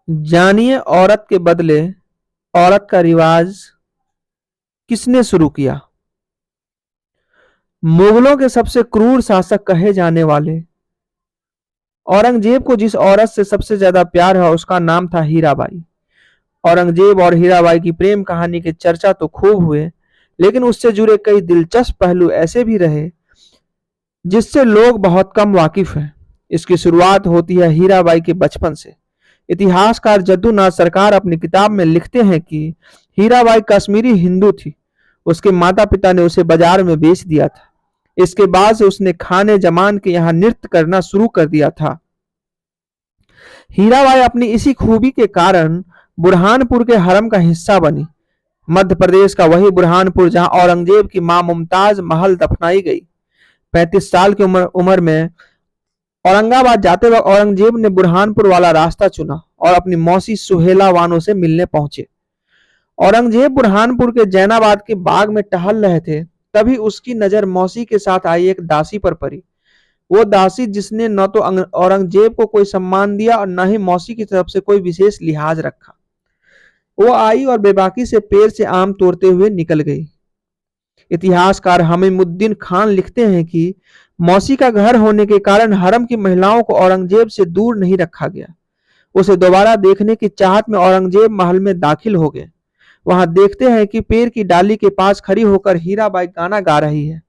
जानिए औरत के बदले औरत का रिवाज किसने शुरू किया। मुगलों के सबसे क्रूर शासक कहे जाने वाले औरंगजेब को जिस औरत से सबसे ज्यादा प्यार है उसका नाम था हीराबाई। औरंगजेब और हीराबाई की प्रेम कहानी के चर्चा तो खूब हुए, लेकिन उससे जुड़े कई दिलचस्प पहलू ऐसे भी रहे जिससे लोग बहुत कम वाकिफ हैं। इसकी शुरुआत होती है हीराबाई के बचपन से। इतिहासकार जद्दूनाथ सरकार अपनी किताब में लिखते हैं कि हीराबाई कश्मीरी हिंदू थी। उसके माता पिता ने उसे बाजार में बेच दिया था। इसके बाद से उसने खाने जमान के यहाँ नृत्य करना शुरू कर दिया था। हीराबाई अपनी इसी खूबी के कारण बुरहानपुर के हरम का हिस्सा बनी। मध्य प्रदेश का वही बुरहानपुर जहां औरंगजेब की मां मुमताज महल दफनाई गई। 35 साल की उम्र में औरंगाबाद जाते वक्त औरंगजेब ने बुरहानपुर वाला रास्ता चुना और अपनी मौसी सुहेला बानो से मिलने पहुंचे। औरंगजेब बुरहानपुर के जैनाबाद के बाग में टहल रहे थे, तभी उसकी नजर मौसी के साथ आई एक दासी पर पड़ी। वो दासी जिसने न तो औरंगजेब को कोई सम्मान दिया और न ही मौसी की तरफ से कोई विशेष लिहाज रखा। वो आई और बेबाकी से पेड़ से आम तोड़ते हुए निकल गई। इतिहासकार हमीमुद्दीन खान लिखते हैं कि मौसी का घर होने के कारण हरम की महिलाओं को औरंगजेब से दूर नहीं रखा गया। उसे दोबारा देखने की चाहत में औरंगजेब महल में दाखिल हो गए। वहां देखते हैं कि पेड़ की डाली के पास खड़ी होकर हीराबाई गाना गा रही है।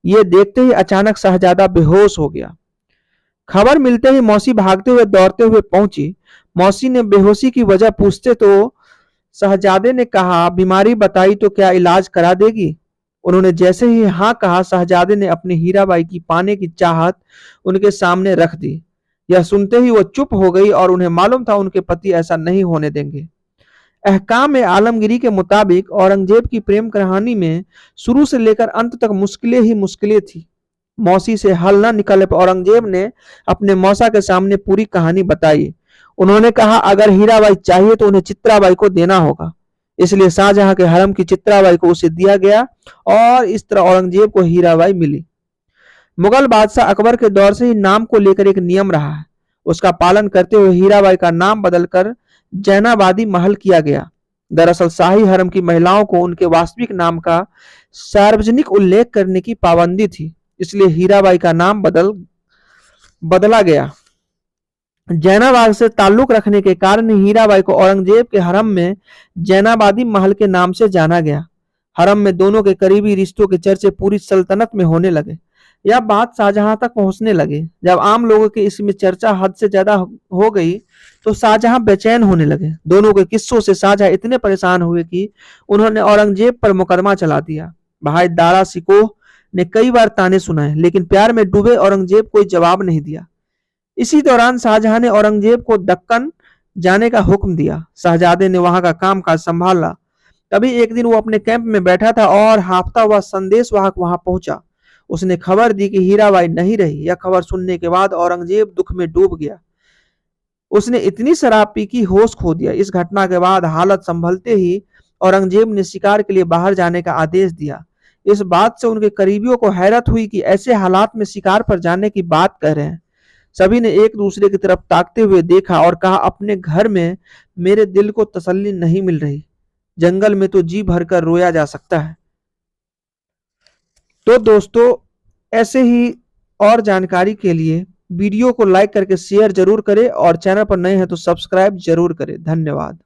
ये देखते ही अचानक शहजादा बेहोश हो गया। खबर मिलते ही मौसी भागते हुए दौड़ते हुए पहुंची। मौसी ने बेहोशी की वजह पूछते तो शहजादे ने कहा, बीमारी बताई तो क्या इलाज करा देगी। उन्होंने जैसे ही हाँ कहा, शहजादे ने अपनी हीराबाई की पाने की चाहत उनके सामने रख दी। यह सुनते ही वो चुप हो गई और उन्हें मालूम था उनके पति ऐसा नहीं होने देंगे। अहकाम आलमगीरी के मुताबिक औरंगजेब की प्रेम कहानी में शुरू से लेकर अंत तक मुश्किलें ही मुश्किलें थी। मौसी से हल न निकले पर औरंगजेब ने अपने मौसा के सामने पूरी कहानी बताई। उन्होंने कहा अगर हीराबाई चाहिए तो उन्हें चित्राबाई को देना होगा। इसलिए शाहजहां के हरम की चित्राबाई को उसे दिया गया और इस तरह औरंगजेब को हीराबाई मिली। मुगल बादशाह अकबर के दौर से ही नाम को लेकर एक नियम रहा है। उसका पालन करते हुए हीराबाई का नाम बदलकर जैनाबादी महल किया गया। दरअसल शाही हरम की महिलाओं को उनके वास्तविक नाम का सार्वजनिक उल्लेख करने की पाबंदी थी, इसलिए हीराबाई का नाम बदला गया। जैनाबाद से ताल्लुक रखने के कारण हीराबाई को औरंगजेब के हरम में जैनाबादी महल के नाम से जाना गया। हरम में दोनों के करीबी रिश्तों के चर्चे पूरी सल्तनत में होने लगे। यह बात शाहजहां तक पहुंचने लगी। जब आम लोगों की इसमें चर्चा हद से ज्यादा हो गई तो शाहजहां बेचैन होने लगे। दोनों के किस्सों से शाहजहां इतने परेशान हुए कि उन्होंने औरंगजेब पर मुकदमा चला दिया। भाई दारा सिकोह ने कई बार ताने सुनाए, लेकिन प्यार में डूबे औरंगजेब कोई जवाब नहीं दिया। इसी दौरान शाहजहां ने औरंगजेब को दक्कन जाने का हुक्म दिया। शहजादे ने वहां का कामकाज संभाला। तभी एक दिन वो अपने कैंप में बैठा था और हाफता हुआ संदेशवाहक वहां पहुंचा। उसने खबर दी कि हीराबाई नहीं रही। यह खबर सुनने के बाद औरंगजेब दुख में डूब गया। उसने इतनी शराब पी कि होश खो दिया। इस घटना के बाद हालत संभलते ही औरंगजेब ने शिकार के लिए बाहर जाने का आदेश दिया। इस बात से उनके करीबियों को हैरत हुई कि ऐसे हालात में शिकार पर जाने की बात कह रहे हैं। सभी ने एक दूसरे की तरफ ताकते हुए देखा और कहा, अपने घर में मेरे दिल को तसल्ली नहीं मिल रही, जंगल में तो जी भरकर रोया जा सकता है। तो दोस्तों, ऐसे ही और जानकारी के लिए वीडियो को लाइक करके शेयर जरूर करें और चैनल पर नए हैं तो सब्सक्राइब जरूर करें। धन्यवाद।